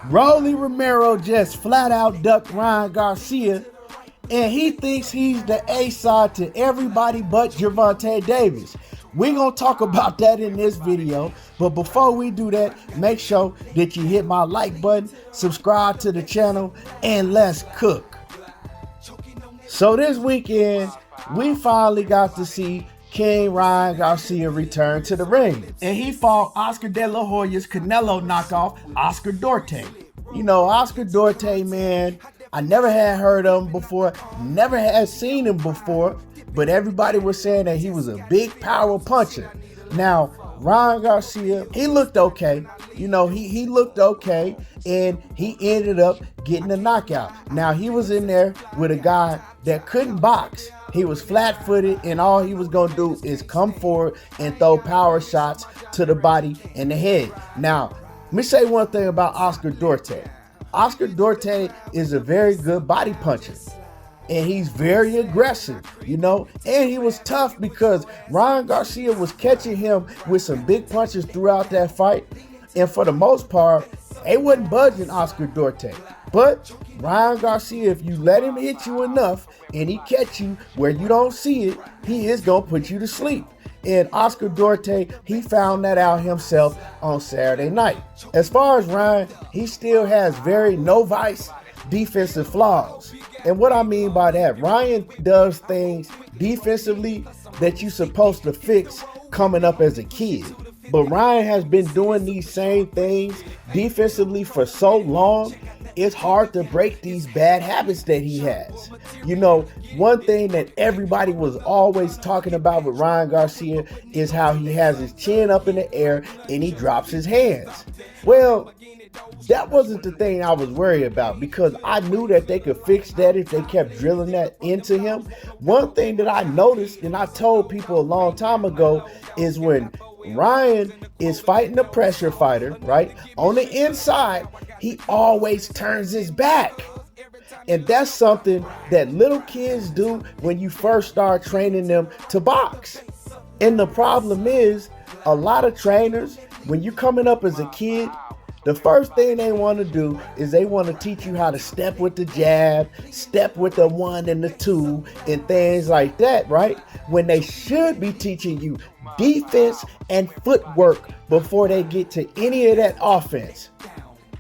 Rollie Romero just flat out ducked Ryan Garcia, and he thinks he's the A-side to everybody but Gervonta Davis. We're going to talk about that in this video, but before we do that, make sure that you hit my like button, subscribe to the channel, and let's cook. So this weekend, we finally got to see King Ryan Garcia return to the ring, and he fought Oscar De La Hoya's Canelo knockoff, Oscar Duarte. You know, Oscar Duarte, man, I never had heard of him before, never had seen him before, but everybody was saying that he was a big power puncher. Now, Ryan Garcia, he looked okay. You know, he looked okay, and he ended up getting a knockout. Now, he was in there with a guy that couldn't box. He was flat-footed, and all he was going to do is come forward and throw power shots to the body and the head. Now, let me say one thing about Oscar Duarte. Oscar Duarte is a very good body puncher, and he's very aggressive, you know, and he was tough because Ryan Garcia was catching him with some big punches throughout that fight, and for the most part, they wasn't budging Oscar Duarte. But Ryan Garcia, if you let him hit you enough and he catch you where you don't see it, he is going to put you to sleep. And Oscar Duarte, he found that out himself on Saturday night. As far as Ryan, he still has very novice defensive flaws. And what I mean by that, Ryan does things defensively that you're supposed to fix coming up as a kid. But Ryan has been doing these same things defensively for so long, it's hard to break these bad habits that he has. You know, one thing that everybody was always talking about with Ryan Garcia is how he has his chin up in the air and he drops his hands. Well, that wasn't the thing I was worried about, because I knew that they could fix that if they kept drilling that into him. One thing that I noticed, and I told people a long time ago, is when Ryan is fighting a pressure fighter, right, on the inside, he always turns his back. And that's something that little kids do when you first start training them to box. And the problem is, a lot of trainers, when you're coming up as a kid, the first thing they want to do is they want to teach you how to step with the jab, step with the 1 and the 2, and things like that, right? When they should be teaching you defense and footwork before they get to any of that offense.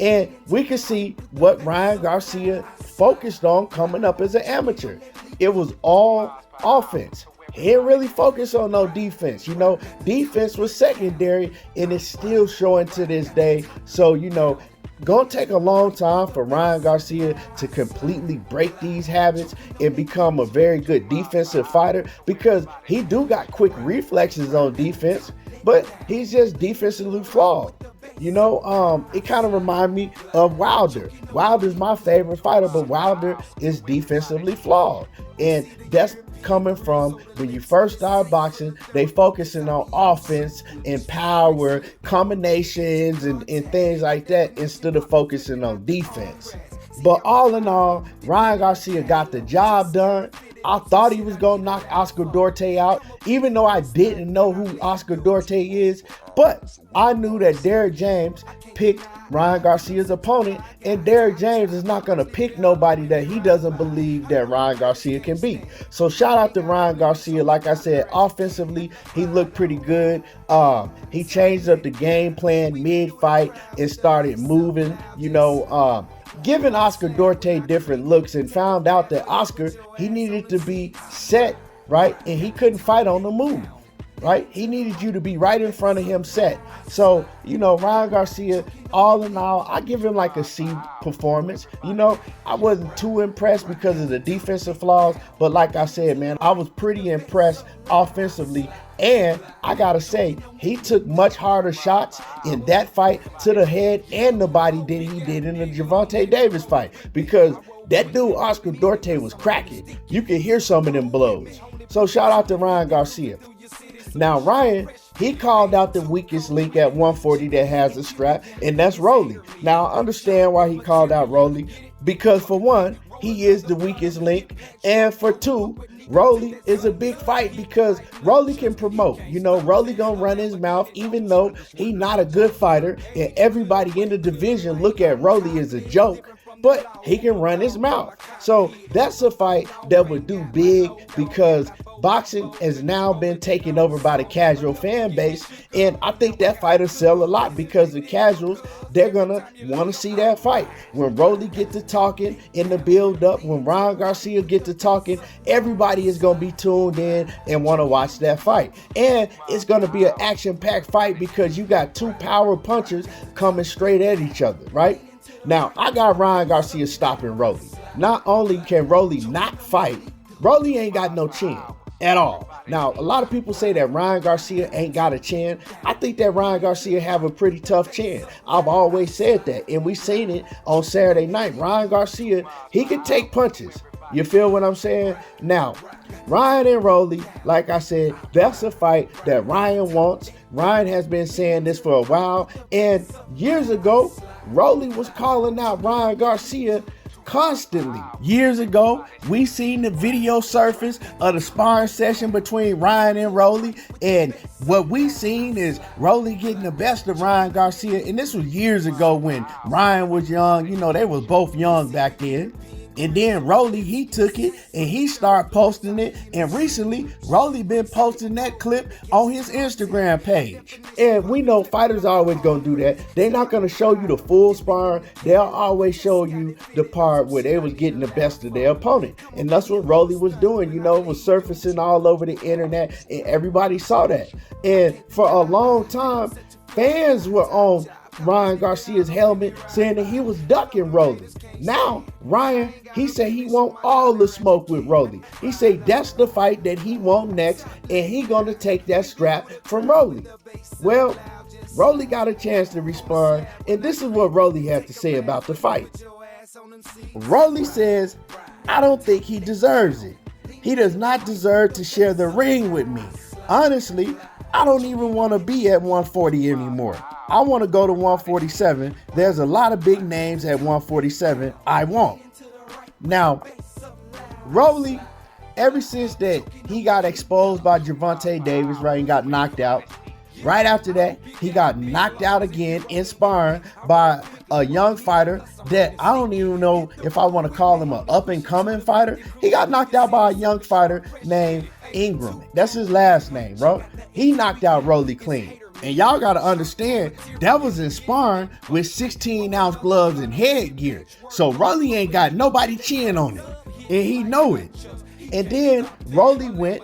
And we can see what Ryan Garcia focused on coming up as an amateur. It was all offense. He didn't really focus on no defense. You know, defense was secondary, and it's still showing to this day. So, you know, gonna take a long time for Ryan Garcia to completely break these habits and become a very good defensive fighter, because he do got quick reflexes on defense, but he's just defensively flawed. You know, it kind of reminds me of Wilder. Wilder's my favorite fighter, but Wilder is defensively flawed. And that's coming from when you first start boxing, they focusing on offense and power, combinations and things like that, instead of focusing on defense. But all in all, Ryan Garcia got the job done. I thought he was going to knock Oscar Duarte out, even though I didn't know who Oscar Duarte is. But I knew that Derrick James picked Ryan Garcia's opponent, and Derrick James is not going to pick nobody that he doesn't believe that Ryan Garcia can beat. So shout out to Ryan Garcia. Like I said, offensively, he looked pretty good. He changed up the game plan mid-fight and started moving, you know, giving Oscar Duarte different looks, and found out that Oscar, he needed to be set, right? And he couldn't fight on the move, right? He needed you to be right in front of him set. So, you know, Ryan Garcia, all in all, I give him like a C performance. You know, I wasn't too impressed because of the defensive flaws, but like I said, man, I was pretty impressed offensively. And I gotta say, he took much harder shots in that fight to the head and the body than he did in the Gervonta Davis fight, because that dude Oscar Duarte was cracking. You can hear some of them blows. So shout out to Ryan Garcia. Now Ryan, he called out the weakest link at 140 that has a strap, and that's Rollie. Now I understand why he called out Rollie, because for one, he is the weakest link. And for two, Rollie is a big fight because Rollie can promote. You know, Rollie gonna run his mouth even though he not a good fighter and everybody in the division look at Rollie as a joke. But he can run his mouth. So that's a fight that would do big because boxing has now been taken over by the casual fan base. And I think that fight will sell a lot because the casuals, they're going to want to see that fight. When Rollie get to talking in the build up, when Ryan Garcia get to talking, everybody is going to be tuned in and want to watch that fight. And it's going to be an action-packed fight because you got two power punchers coming straight at each other, right? Now, I got Ryan Garcia stopping Rollie. Not only can Rollie not fight, Rollie ain't got no chin at all. Now, a lot of people say that Ryan Garcia ain't got a chin. I think that Ryan Garcia have a pretty tough chin. I've always said that, and we seen it on Saturday night. Ryan Garcia, he can take punches. You feel what I'm saying? Now, Ryan and Rollie, like I said, that's a fight that Ryan wants. Ryan has been saying this for a while. And years ago, Rollie was calling out Ryan Garcia constantly. Years ago, we seen the video surface of the sparring session between Ryan and Rollie, and what we seen is Rollie getting the best of Ryan Garcia, and this was years ago when Ryan was young. You know, they was both young back then. And then Rollie, he took it and he started posting it. And recently, Rollie been posting that clip on his Instagram page. And we know fighters are always going to do that. They're not going to show you the full sparring. They'll always show you the part where they was getting the best of their opponent. And that's what Rollie was doing. You know, it was surfacing all over the internet and everybody saw that. And for a long time, fans were on Ryan Garcia's helmet saying that he was ducking Rollie. Now, Ryan, he said he want all the smoke with Rollie. He said that's the fight that he want next, and he gonna take that strap from Rollie. Well, Rollie got a chance to respond, and this is what Rollie had to say about the fight. Rollie says, I don't think he deserves it. He does not deserve to share the ring with me. Honestly, I don't even want to be at 140 anymore. I want to go to 147. There's a lot of big names at 147 I want. Now, Rollie, ever since that he got exposed by Gervonta Davis, right, and got knocked out, right after that, he got knocked out again in sparring by a young fighter that I don't even know if I want to call him an up-and-coming fighter. He got knocked out by a young fighter named Ingram. That's his last name, bro. He knocked out Rollie clean. And y'all got to understand, that was in sparring with 16-ounce gloves and headgear. So Rollie ain't got nobody chin on him. And he know it. And then Rollie went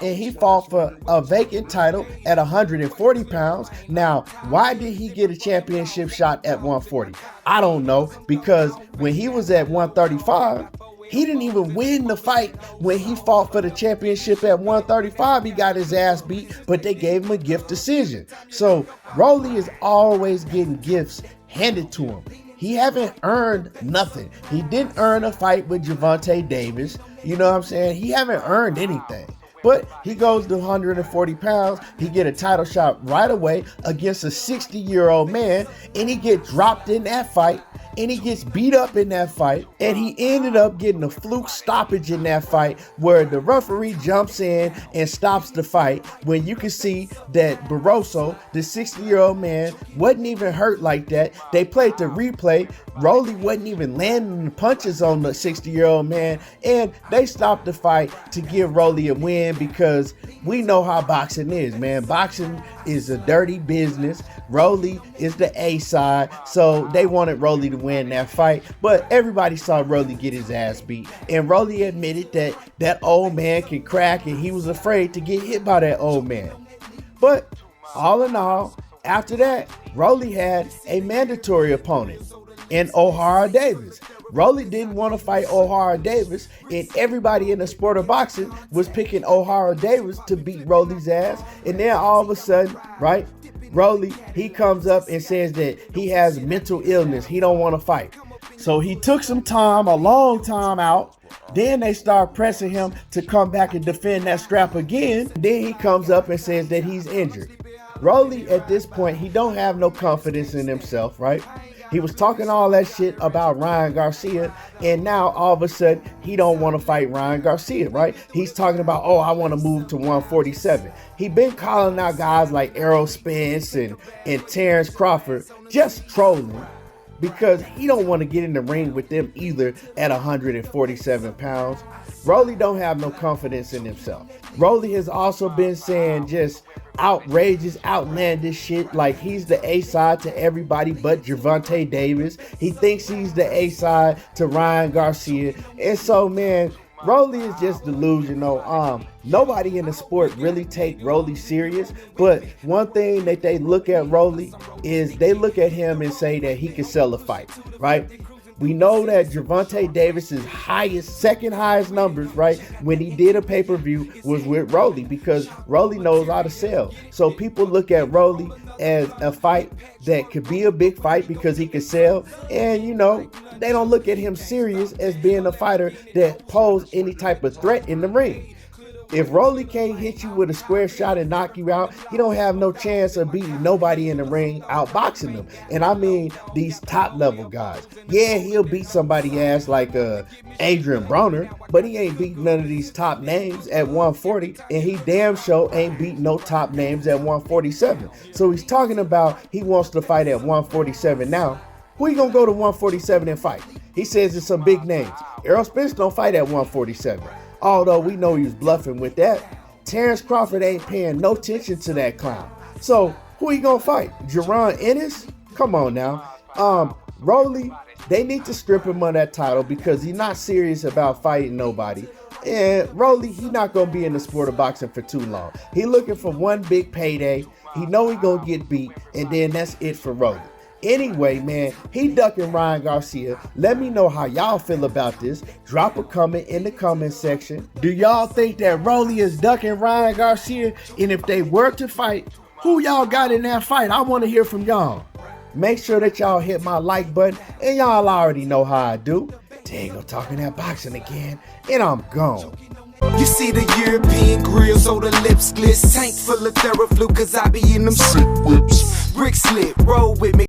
and he fought for a vacant title at 140 pounds. Now, why did he get a championship shot at 140? I don't know, because when he was at 135, he didn't even win the fight. When he fought for the championship at 135, he got his ass beat, but they gave him a gift decision. So Rollie is always getting gifts handed to him. He haven't earned nothing. He didn't earn a fight with Gervonta Davis. You know what I'm saying? He haven't earned anything. But he goes to 140 pounds. He get a title shot right away against a 60-year-old man, and he get dropped in that fight. And he gets beat up in that fight, and he ended up getting a fluke stoppage in that fight where the referee jumps in and stops the fight, when you can see that Barroso, the 60-year-old man, wasn't even hurt like that. They played the replay. Rollie wasn't even landing the punches on the 60-year-old man, and they stopped the fight to give Rollie a win because we know how boxing is, man. Boxing is a dirty business. Rollie is the A side, so they wanted Rollie to win that fight, but everybody saw Rollie get his ass beat, and Rollie admitted that that old man can crack, and he was afraid to get hit by that old man. But all in all, after that, Rollie had a mandatory opponent in O'Hara Davis. Rollie didn't want to fight O'Hara Davis, and everybody in the sport of boxing was picking O'Hara Davis to beat Rollie's ass, and then all of a sudden, right, Rollie, he comes up and says that he has mental illness. He don't want to fight. So he took some time, a long time out. Then they start pressing him to come back and defend that strap again. Then he comes up and says that he's injured. Rollie at this point, he don't have no confidence in himself, right? He was talking all that shit about Ryan Garcia, and now all of a sudden he don't want to fight Ryan Garcia, right? He's talking about, oh, I want to move to 147. He been calling out guys like Errol Spence and Terrence Crawford, just trolling, because he don't want to get in the ring with them either at 147 pounds. Rollie don't have no confidence in himself. Rollie has also been saying just outrageous, outlandish shit like he's the A-side to everybody but Gervonta Davis. He thinks he's the A-side to Ryan Garcia. And so, man, Rollie is just delusional. Nobody in the sport really take Rollie serious, but one thing that they look at Rollie is they look at him and say that he can sell a fight, right? We know that Gervonta Davis's second highest numbers, right, when he did a pay-per-view was with Rollie, because Rollie knows how to sell. So people look at Rollie as a fight that could be a big fight because he could sell, and they don't look at him serious as being a fighter that poses any type of threat in the ring. If Rollie can't hit you with a square shot and knock you out, he don't have no chance of beating nobody in the ring, outboxing them. And I mean these top level guys. Yeah, he'll beat somebody ass like Adrian Broner, but he ain't beating none of these top names at 140, and he damn sure ain't beating no top names at 147. So he's talking about he wants to fight at 147 now. Who you gonna go to 147 and fight? He says it's some big names. Errol Spence don't fight at 147. Although we know he was bluffing with that. Terrence Crawford ain't paying no attention to that clown. So who he gonna fight? Jaron Ennis? Come on now. Rollie, they need to strip him of that title because he's not serious about fighting nobody. And Rollie, he not gonna be in the sport of boxing for too long. He looking for one big payday. He know he gonna get beat, and then that's it for Rollie. Anyway, man, he ducking Ryan Garcia. Let me know how y'all feel about this. Drop a comment in the comment section. Do y'all think that Rollie is ducking Ryan Garcia? And if they were to fight, who y'all got in that fight? I want to hear from y'all. Make sure that y'all hit my like button, and y'all already know how I do. Tango talking that boxing again, and I'm gone. You see the European grill, so the lips gliss. Tank full of Theraflu, cause I be in them shit whips. Brick slip, roll with me.